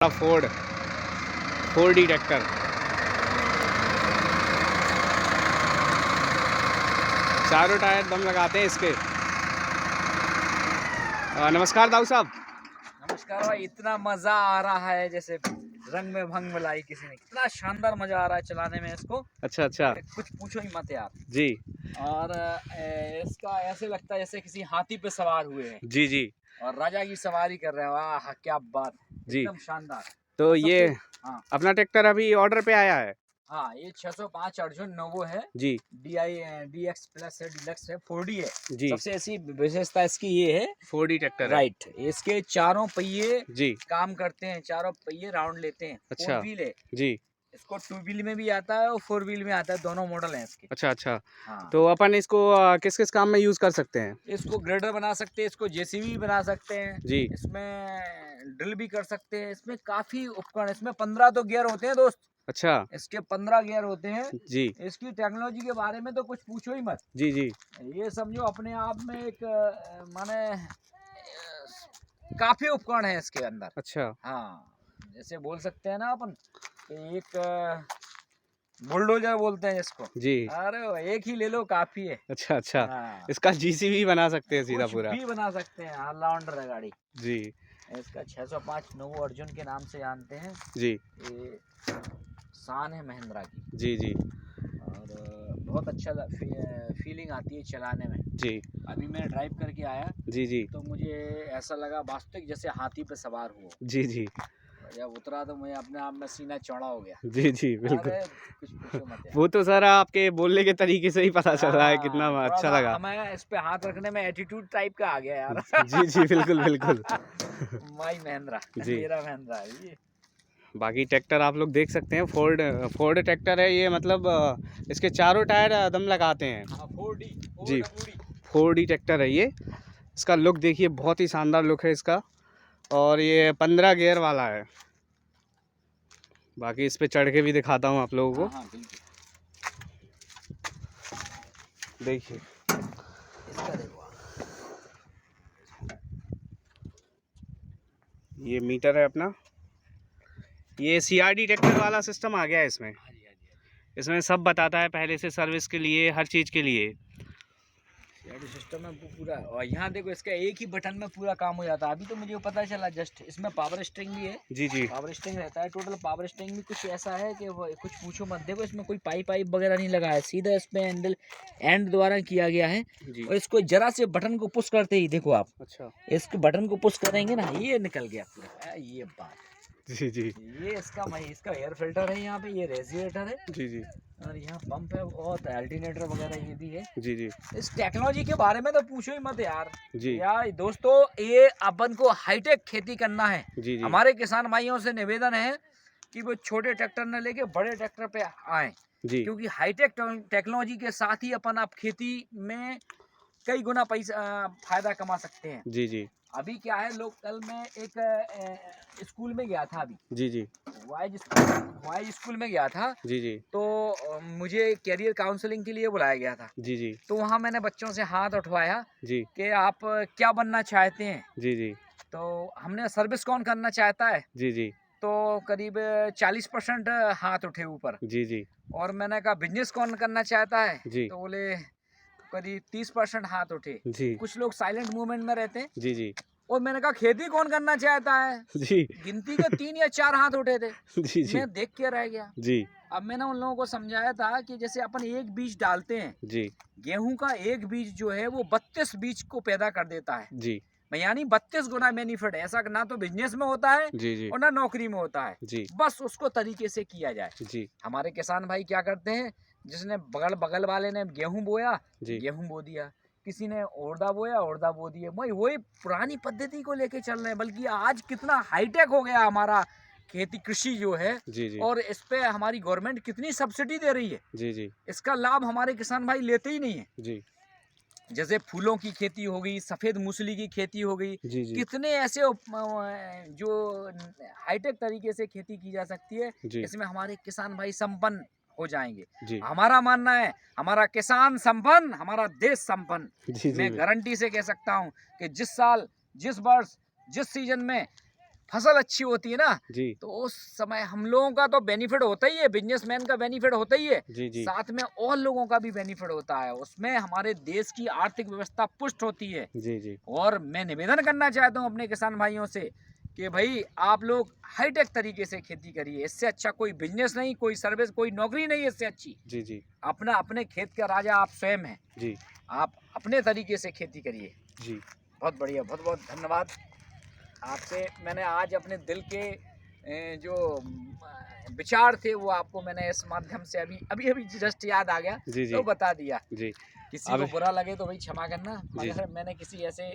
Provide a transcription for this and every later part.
Ford 4D tractor. चारों tyre दम लगाते हैं इसके। नमस्कार दाऊ साहब। नमस्कार भाई। इतना मजा आ रहा है जैसे रंग में भंग मिलाई किसी ने। इतना शानदार मजा आ रहा है चलाने में इसको। अच्छा अच्छा कुछ पूछो ही मत यार जी। और इसका ऐसे लगता है जैसे किसी हाथी पे सवार हुए हैं जी जी और राजा की सवारी कर रहे हैं। वाह क्या बात, जी। एकदम शानदार। तो और ये हाँ अपना ट्रैक्टर अभी ऑर्डर पे आया है। हाँ, ये 605 अर्जुन नोवो है। जी DX प्लस है, डिलक्स है, 4D है। जी। सबसे ऐसी विशेषता इसकी ये है 4D ट्रैक्टर है। राइट, इसके चारों पहिए जी काम करते हैं, चारों पहिए राउंड लेते हैं। अच्छा 4 व्हील है, जी। इसको 2 व्हील में भी आता है और 4 व्हील में आता है, दोनों मॉडल हैं इसके। अच्छा अच्छा। हाँ, तो अपन इसको किस किस काम में यूज़ कर सकते हैं? इसको ग्रेडर बना सकते हैं, इसको जेसीबी बना सकते हैं, जी इसमें ड्रिल भी कर सकते हैं। इसमें काफी उपकरण, इसमें 15 तो गियर होते हैं दोस्त। अच्छा इसके 15 गियर होते हैं। जी इसकी टेक्नोलॉजी के बारे में तो कुछ पूछो ही मत। जी जी ये समझो अपने आप में एक माने काफी उपकरण है इसके अंदर। अच्छा हाँ, जैसे बोल सकते हैं ना अपन कि एक बुलडोजर बोलते हैं इसको। जी। अरे एक ही ले लो काफी है। अच्छा अच्छा। हाँ, इसका GCB बना सकते हैं सीधा कुछ पूरा। भी बना सकते हैं, ऑलराउंडर है गाड़ी। जी इसका 605 नोवो अर्जुन के नाम से जानते हैं। जी ये शान है महिंद्रा की। जी जी और बहुत अच्छा फीलिंग आती है चलाने में। जी अभी मैं ड्राइव करके आया जी जी तो मुझे ऐसा लगा वास्तविक जैसे हाथी पे सवार हुआ। जी जी जब उतरा तो मुझे अपने आप में सीना चौड़ा हो गया। जी जी बिल्कुल। अरे कुछ पूछो मत यार। वो तो सर आपके बोलने के तरीके से ही पता चल रहा है कितना हाँ, थोड़ा अच्छा सा लगा। हमें इस पे हाथ रखने में एटीट्यूड टाइप का आ गया यार। जी जी बिल्कुल बिल्कुल। माई महिंद्रा, जी मेरा महिंद्रा है ये। बाकी ट्रैक्टर आप लोग देख सकते हैं, फोर्ड फोर्ड ट्रैक्टर है ये। मतलब इसके चारों टायर दम लगाते हैं। हाँ, 4D जी 4D। 4D ट्रैक्टर है ये। इसका लुक देखिए, बहुत ही शानदार लुक है इसका। और ये 15 गियर वाला है। बाकी इस पे चढ़ के भी दिखाता हूँ आप लोगों हाँ को। हाँ बिल्कुल। देखिए इसका देखो आप। ये मीटर है अपना। ये CRD ट्रैक्टर वाला सिस्टम आ गया है इसमें। हाँ जी हाँ जी। इसमें सब बताता है पहले से, सर्विस के लिए, हर चीज़ के लिए। सीआईडी सिस्टम में पूरा, और यहाँ देखो इसका एक ही बटन में पूरा काम हो जाता है। अभी तो मुझे पता चला जस्ट। इसमें पावर स्ट्रिंग भी है। जी जी पावर स्ट्रिंग रहता है, टोटल पावर स्ट्रिंग भी कुछ ऐसा है कि वो कुछ पूछो मत। देखो इसमें कोई पाइप वगैरह नहीं लगा है, सीधा इसमें हैंडल एंड द्वारा किया गया है। जी। और इसको जरा से बटन को पुश करते ही देखो आप, अच्छा इसके बटन को पुश करेंगे ना, ये निकल गया पूरा। ये बात, जी जी ये इसका एयर फिल्टर है, यहाँ पे ये रेडिएटर है जी जी और यहाँ पंप है और अल्टरनेटर वगैरह ये भी है। जी जी इस टेक्नोलॉजी के बारे में तो पूछो ही मत यार। जी यार दोस्तों, ये अपन को हाईटेक खेती करना है। जी जी हमारे किसान भाइयों से निवेदन है कि वो छोटे ट्रैक्टर न लेके बड़े ट्रैक्टर पे आए, जी क्योंकि हाईटेक टेक्नोलॉजी के साथ ही अपन आप खेती में कई गुना पैसा फायदा कमा सकते हैं। जी जी अभी क्या है, लोकल में एक स्कूल में गया था अभी, जी जी वाइज स्कूल में गया था। जी जी तो मुझे कैरियर काउंसलिंग के लिए बुलाया गया था। जी जी तो वहाँ मैंने बच्चों से हाथ उठवाया जी कि आप क्या बनना चाहते हैं। जी जी तो हमने सर्विस कौन करना चाहता है, जी जी तो करीब 40% हाथ उठे ऊपर। जी जी और मैंने कहा बिजनेस कौन करना चाहता है, जी तो बोले करीब 30% हाथ उठे। जी कुछ लोग साइलेंट मूवमेंट में रहते हैं। जी जी और मैंने कहा खेती कौन करना चाहता है, जी गिनती के 3 या 4 हाथ उठे थे। जी जी मैं देख के रह गया। जी अब मैंने उन लोगों को समझाया था कि जैसे अपन एक बीज डालते हैं, जी गेहूं का एक बीज जो है वो 32 बीज को पैदा कर देता है। जी यानी 32 गुना बेनिफिट है। ऐसा ना तो बिजनेस में होता है जी जी और ना नौकरी में होता है। जी बस उसको तरीके से किया जाए। जी हमारे किसान भाई क्या करते हैं, जिसने बगल बगल वाले ने गेहूं बोया, जी गेहूं बो दिया, किसी ने ओरदा बोया, ओरदा बो दिया। वही पुरानी पद्धति को लेके चल रहे हैं। बल्कि आज कितना हाईटेक हो गया हमारा खेती कृषि जो है, जी जी और इस पे हमारी गवर्नमेंट कितनी सब्सिडी दे रही है। जी जी इसका लाभ हमारे किसान भाई लेते ही नहीं है। जी जैसे फूलों की खेती हो गई, सफ़ेद मूसली की खेती हो गई, जी जी कितने ऐसे जो हाईटेक तरीके से खेती की जा सकती है। जी इसमें हमारे किसान भाई संपन्न हो जाएंगे। जी हमारा मानना है, हमारा किसान संपन्न, हमारा देश संपन्न। जी जी मैं गारंटी से कह सकता हूँ कि जिस साल, जिस वर्ष, जिस सीजन में फसल अच्छी होती है ना, जी तो उस समय हम लोगों का तो बेनिफिट होता ही है, बिजनेसमैन का बेनिफिट होता ही है, जी जी साथ में और लोगों का भी बेनिफिट होता है। उसमें हमारे देश की आर्थिक व्यवस्था पुष्ट होती है। जी जी और मैं निवेदन करना चाहता हूँ अपने किसान भाइयों से कि भाई आप लोग हाईटेक तरीके से खेती करिए। इससे अच्छा कोई बिजनेस नहीं, कोई सर्विस, कोई नौकरी नहीं है इससे अच्छी। जी जी अपना अपने खेत का राजा आप स्वयं हैं। जी आप अपने तरीके से खेती करिए। जी बहुत बढ़िया, बहुत बहुत धन्यवाद। आपसे मैंने आज अपने दिल के जो विचार थे वो आपको मैंने इस माध्यम से अभी अभी अभी जस्ट याद आ गया, जी जी तो बता दिया। जी किसी अब को बुरा लगे तो भाई क्षमा करना, जी मगर मैंने किसी ऐसे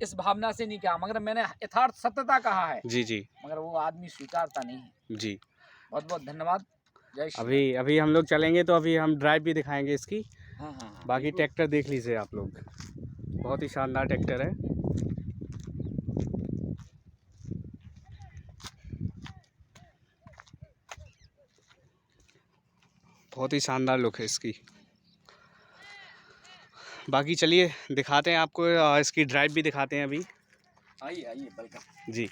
इस भावना से नहीं कहा, मगर मैंने यथार्थ सत्यता कहा है, जी जी मगर वो आदमी स्वीकारता नहीं है। जी बहुत बहुत धन्यवाद। जय श्री अभी अभी हम लोग चलेंगे तो अभी हम ड्राइव भी दिखाएंगे इसकी। राम। हाँ हाँ हाँ, बाकी बिल्कुल। ट्रैक्टर देख लीजिए आप लोग, बहुत ही शानदार ट्रैक्टर है। बहुत ही शानदार लुक है इसकी। बाकी चलिए दिखाते हैं आपको, इसकी ड्राइव भी दिखाते हैं अभी। आइए आइए, वेलकम। जी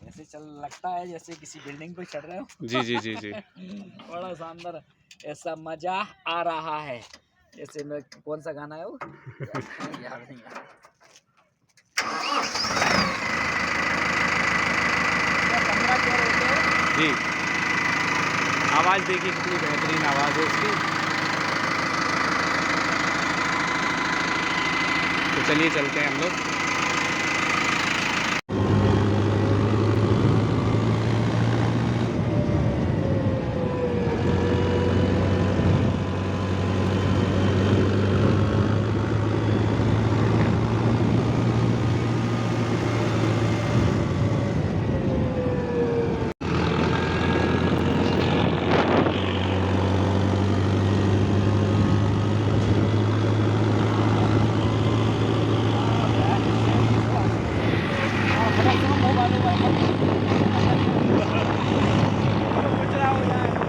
ऐसे चल लगता है जैसे किसी बिल्डिंग पे चढ़ रहे हो। जी जी जी जी बड़ा शानदार, ऐसा मजा आ रहा है जैसे मैं, कौन सा गाना है वो याद नहीं आ रहा। क्या पंद्रह कह रहे थे? जी आवाज़ देखिए कितनी बेहतरीन आवाज़ है इसकी। तो चलिए चलते हैं हम लोग। कुछ ना हो जाए।